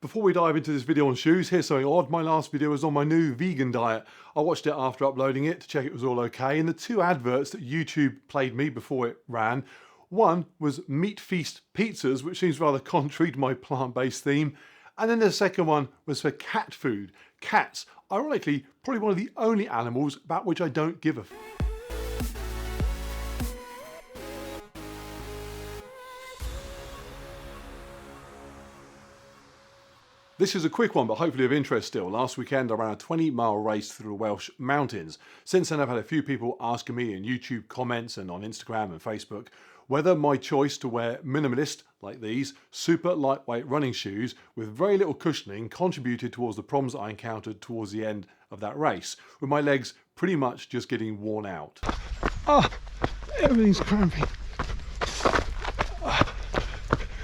Before we dive into this video on shoes, here's something odd. My last video was on my new vegan diet. I watched it after uploading it to check it was all okay, and the two adverts that YouTube played me before it ran, one was Meat Feast Pizzas, which seems rather contrary to my plant-based theme, and then the second one was for cat food. Cats, ironically, probably one of the only animals about which I don't give a f. This is a quick one, but hopefully of interest still. Last weekend I ran a 20-mile race through the Welsh mountains. Since then I've had a few people asking me in YouTube comments and on Instagram and Facebook whether my choice to wear minimalist, like these, super lightweight running shoes with very little cushioning contributed towards the problems I encountered towards the end of that race, with my legs pretty much just getting worn out. Oh, everything's cramping.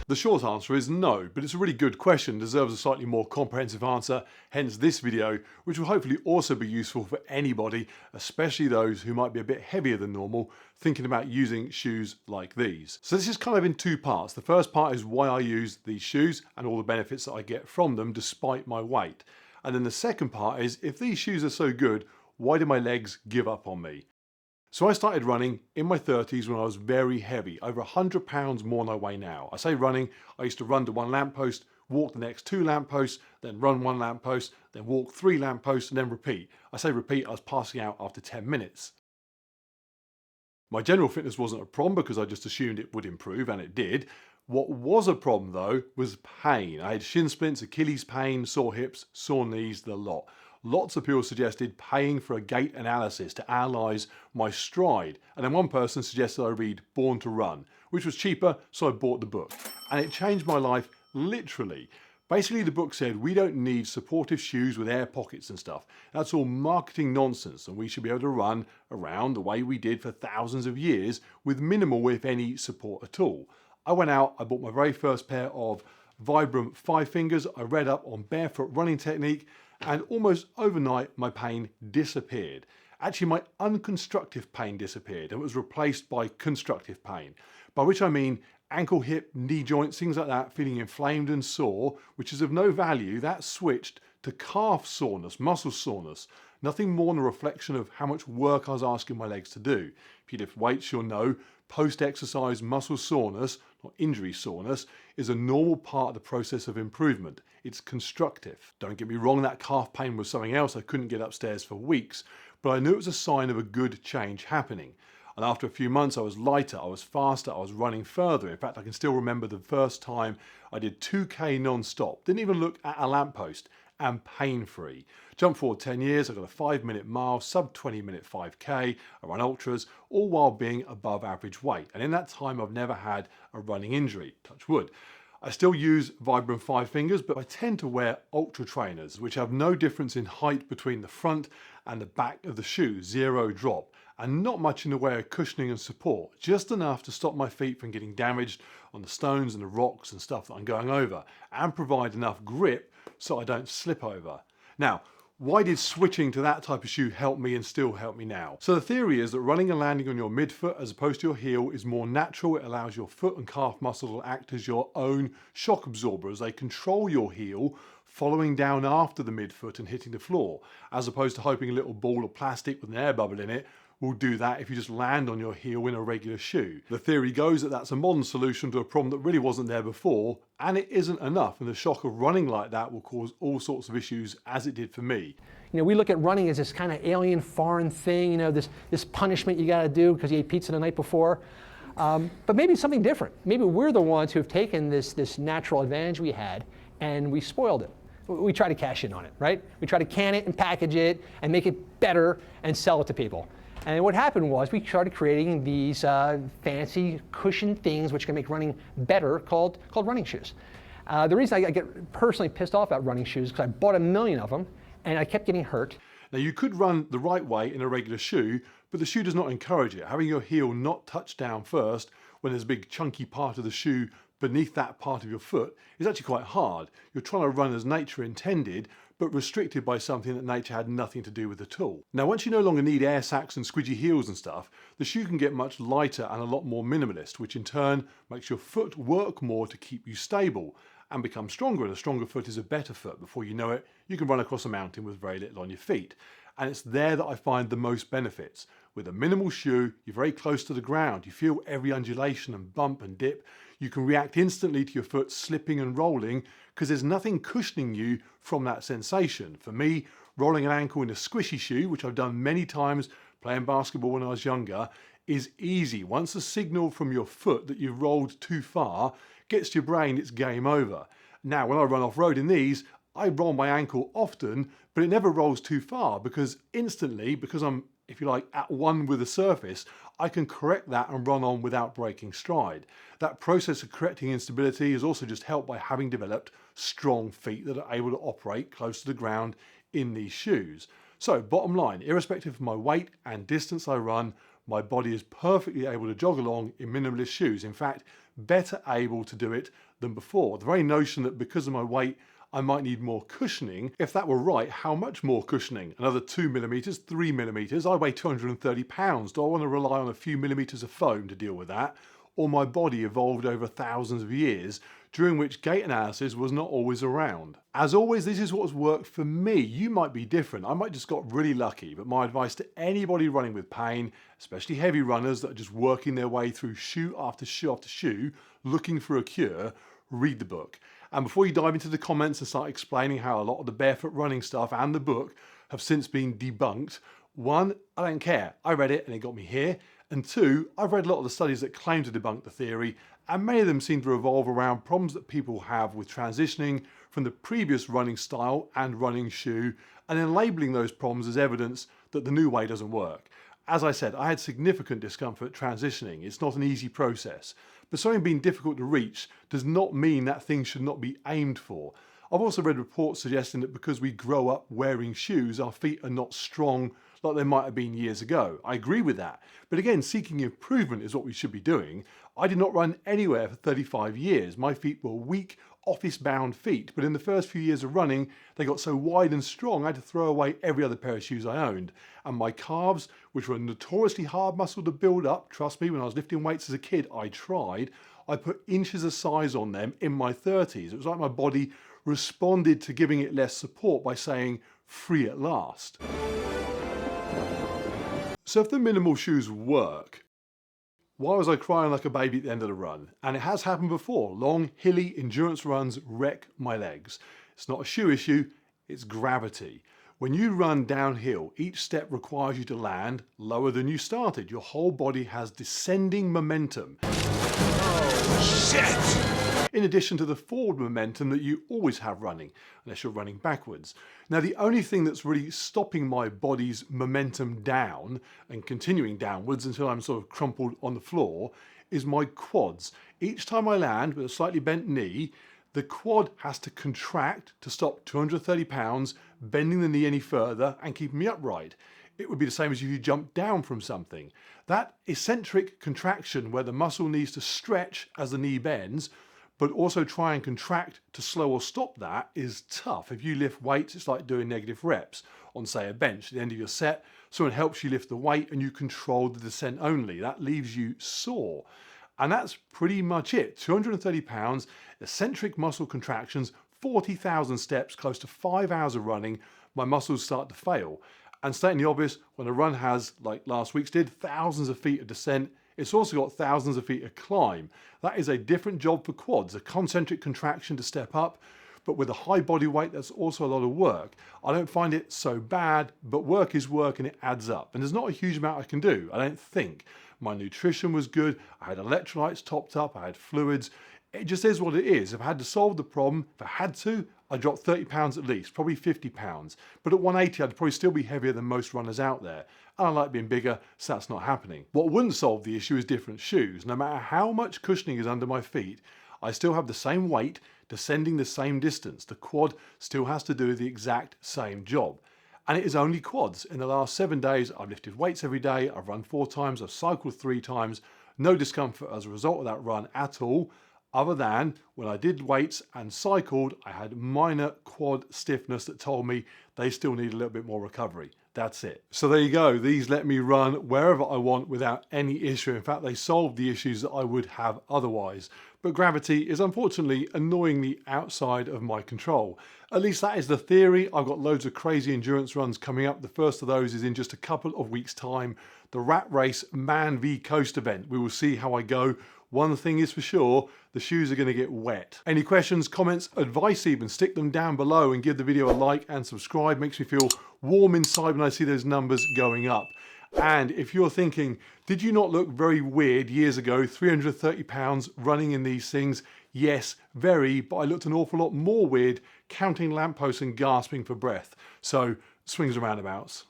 The short answer is no, but it's a really good question, deserves a slightly more comprehensive answer, hence this video, which will hopefully also be useful for anybody, especially those who might be a bit heavier than normal, thinking about using shoes like these. So this is kind of in two parts. The first part is why I use these shoes and all the benefits that I get from them despite my weight. And then the second part is, if these shoes are so good, why do my legs give up on me? So I started running in my 30s when I was very heavy, over 100 pounds more than I weigh now. I say running, I used to run to one lamppost, walk the next 2 lampposts, then run 1 lamppost, then walk 3 lampposts and then repeat. I say repeat, I was passing out after 10 minutes. My general fitness wasn't a problem because I just assumed it would improve, and it did. What was a problem though was pain. I had shin splints, Achilles pain, sore hips, sore knees, the lot. Lots of people suggested paying for a gait analysis to analyse my stride, and then one person suggested I read Born to Run, which was cheaper, so I bought the book. And it changed my life literally. Basically the book said we don't need supportive shoes with air pockets and stuff. That's all marketing nonsense, and we should be able to run around the way we did for thousands of years with minimal, if any, support at all. I went out, I bought my very first pair of Vibram 5 fingers, I read up on barefoot running technique, and almost overnight my pain disappeared. Actually, my unconstructive pain disappeared and was replaced by constructive pain, by which I mean ankle, hip, knee joints, things like that, feeling inflamed and sore, which is of no value. That switched to calf soreness, muscle soreness, nothing more than a reflection of how much work I was asking my legs to do. If you lift weights, you'll know post-exercise muscle soreness, not injury soreness, is a normal part of the process of improvement. It's constructive. Don't get me wrong, that calf pain was something else. I couldn't get upstairs for weeks, but I knew it was a sign of a good change happening. And after a few months, I was lighter, I was faster, I was running further. In fact, I can still remember the first time I did 2K non-stop, didn't even look at a lamppost, and pain-free. Jump forward 10 years, I got a 5-minute mile, sub 20-minute 5K, I run ultras, all while being above average weight. And in that time, I've never had a running injury, touch wood. I still use Vibram 5 fingers, but I tend to wear ultra trainers, which have no difference in height between the front and the back of the shoe, 0 drop, and not much in the way of cushioning and support, just enough to stop my feet from getting damaged on the stones and the rocks and stuff that I'm going over, and provide enough grip so I don't slip over. Now, why did switching to that type of shoe help me and still help me now? So the theory is that running and landing on your midfoot as opposed to your heel is more natural. It allows your foot and calf muscle to act as your own shock absorber as they control your heel, following down after the midfoot and hitting the floor, as opposed to hoping a little ball of plastic with an air bubble in it will do that if you just land on your heel in a regular shoe. The theory goes that that's a modern solution to a problem that really wasn't there before, and it isn't enough, and the shock of running like that will cause all sorts of issues, as it did for me. You know, we look at running as this kind of alien, foreign thing, you know, this punishment you gotta do because you ate pizza the night before. But maybe it's something different. Maybe we're the ones who have taken this natural advantage we had and we spoiled it. We try to cash in on it, right? We try to can it and package it and make it better and sell it to people. And what happened was we started creating these fancy cushion things which can make running better called running shoes. The reason I get personally pissed off about running shoes is because I bought a million of them and I kept getting hurt. Now you could run the right way in a regular shoe, but the shoe does not encourage it. Having your heel not touch down first when there's a big chunky part of the shoe beneath that part of your foot is actually quite hard. You're trying to run as nature intended, but restricted by something that nature had nothing to do with at all. Now, once you no longer need air sacs and squidgy heels and stuff, the shoe can get much lighter and a lot more minimalist, which in turn makes your foot work more to keep you stable. and become stronger, and a stronger foot is a better foot. Before you know it, you can run across a mountain with very little on your feet. And it's there that I find the most benefits. With a minimal shoe, you're very close to the ground. You feel every undulation and bump and dip. You can react instantly to your foot slipping and rolling because there's nothing cushioning you from that sensation. For me, rolling an ankle in a squishy shoe, which I've done many times playing basketball when I was younger, is easy. Once the signal from your foot that you've rolled too far gets to your brain, it's game over. Now, when I run off-road in these, I roll my ankle often, but it never rolls too far because instantly, because I'm, if you like, at one with the surface, I can correct that and run on without breaking stride. That process of correcting instability is also just helped by having developed strong feet that are able to operate close to the ground in these shoes. So bottom line, irrespective of my weight and distance I run, my body is perfectly able to jog along in minimalist shoes. In fact, better able to do it than before. The very notion that because of my weight, I might need more cushioning. If that were right, how much more cushioning? Another 2 millimeters, 3 millimeters? I weigh 230 pounds. Do I want to rely on a few millimeters of foam to deal with that? Or my body evolved over thousands of years, during which gait analysis was not always around. As always, this is what's worked for me. You might be different. I might just got really lucky, but my advice to anybody running with pain, especially heavy runners that are just working their way through shoe after shoe after shoe, looking for a cure, read the book. And before you dive into the comments and start explaining how a lot of the barefoot running stuff and the book have since been debunked, one, I don't care. I read it and it got me here. And two, I've read a lot of the studies that claim to debunk the theory, and many of them seem to revolve around problems that people have with transitioning from the previous running style and running shoe, and then labeling those problems as evidence that the new way doesn't work. As I said, I had significant discomfort transitioning. It's not an easy process, but something being difficult to reach does not mean that thing should not be aimed for. I've also read reports suggesting that because we grow up wearing shoes, our feet are not strong like they might have been years ago. I agree with that. But again, seeking improvement is what we should be doing. I did not run anywhere for 35 years. My feet were weak, office-bound feet, but in the first few years of running, they got so wide and strong I had to throw away every other pair of shoes I owned. And my calves, which were a notoriously hard muscle to build up, trust me, when I was lifting weights as a kid, I tried. I put inches of size on them in my 30s. It was like my body responded to giving it less support by saying, free at last. So if the minimal shoes work, why was I crying like a baby at the end of the run? And it has happened before. Long, hilly endurance runs wreck my legs. It's not a shoe issue, it's gravity. When you run downhill, each step requires you to land lower than you started. Your whole body has descending momentum. Oh, shit! In addition to the forward momentum that you always have running, unless you're running backwards. Now, the only thing that's really stopping my body's momentum down and continuing downwards until I'm sort of crumpled on the floor is my quads. Each time I land with a slightly bent knee, the quad has to contract to stop 230 pounds bending the knee any further and keeping me upright. It would be the same as if you jump down from something. That eccentric contraction where the muscle needs to stretch as the knee bends, but also try and contract to slow or stop that is tough. If you lift weights, it's like doing negative reps on, say, a bench. At the end of your set, someone helps you lift the weight and you control the descent only. That leaves you sore. And that's pretty much it. 230 pounds, eccentric muscle contractions, 40,000 steps, close to 5 hours of running, my muscles start to fail. And stating the obvious, when a run has, like last week's did, thousands of feet of descent, it's also got thousands of feet of climb. That is a different job for quads, a concentric contraction to step up, but with a high body weight, that's also a lot of work. I don't find it so bad, but work is work and it adds up. And there's not a huge amount I can do, I don't think. My nutrition was good, I had electrolytes topped up, I had fluids. It just is what it is. If I had to solve the problem, if I had to, I'd drop 30 pounds at least, probably 50 pounds. But at 180, I'd probably still be heavier than most runners out there. And I like being bigger, so that's not happening. What wouldn't solve the issue is different shoes. No matter how much cushioning is under my feet, I still have the same weight, descending the same distance. The quad still has to do the exact same job. And it is only quads. In the last 7 days, I've lifted weights every day, I've run 4 times, I've cycled 3 times, no discomfort as a result of that run at all. Other than when I did weights and cycled, I had minor quad stiffness that told me they still need a little bit more recovery. That's it. So there you go. These let me run wherever I want without any issue. In fact, they solved the issues that I would have otherwise. But gravity is unfortunately annoyingly outside of my control. At least that is the theory. I've got loads of crazy endurance runs coming up. The first of those is in just a couple of weeks' time. The Rat Race Man v Coast event. We will see how I go. One thing is for sure, the shoes are going to get wet. Any questions, comments, advice even, stick them down below and give the video a like and subscribe. Makes me feel warm inside when I see those numbers going up. And if you're thinking, did you not look very weird years ago, 330 pounds running in these things? Yes, very, but I looked an awful lot more weird counting lampposts and gasping for breath. So swings and roundabouts.